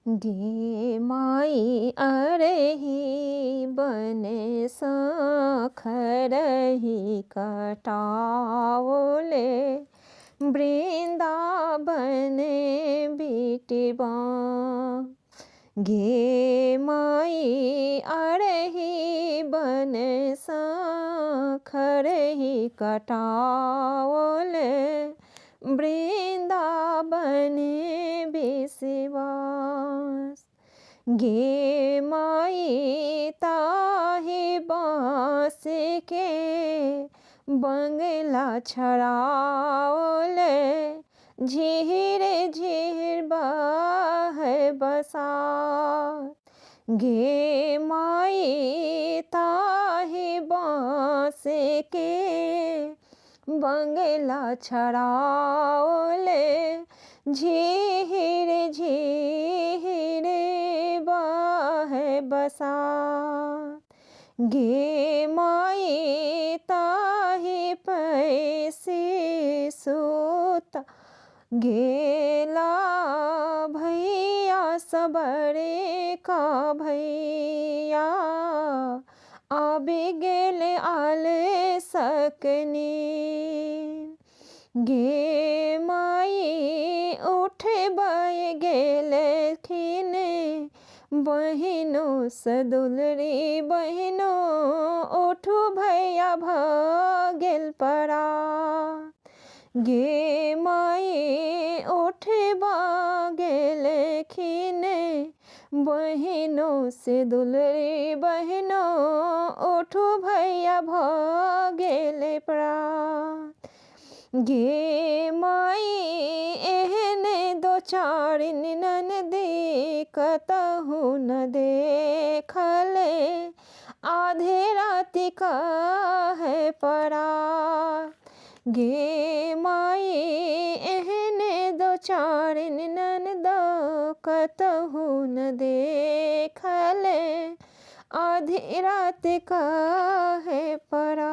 गे माई अरही बन खरही कटाओले वृंदावन बिटवा। गे माई अरही बन खरही कटाओले वृंदावन विश्वास। गे माई ताहि बाँस के बंगला छड़ाओले झीर झीर बहे बसात। गे माई ताहि बाँस के बंगला छड़ाओले झीर झीर बहे बसात। गे माई ताहि पैसे सूता गेला भैया सबरे का भैया आबि गेल आल सकनी। गे माई उठबै गेलखिन बहिनो सदुलरी बहिनो उठू भैया भ गेल परा। गे माई उठबा गेलखिन बहिनो से दुलरी बहिनो उठू भैया भ गेल परा। गे माई एहन दो चार ननदी कतहु न देखले आधे राति कहे परा। गे माई एहन दो चार ननद कतहु न देखले आधी रात कहे परा।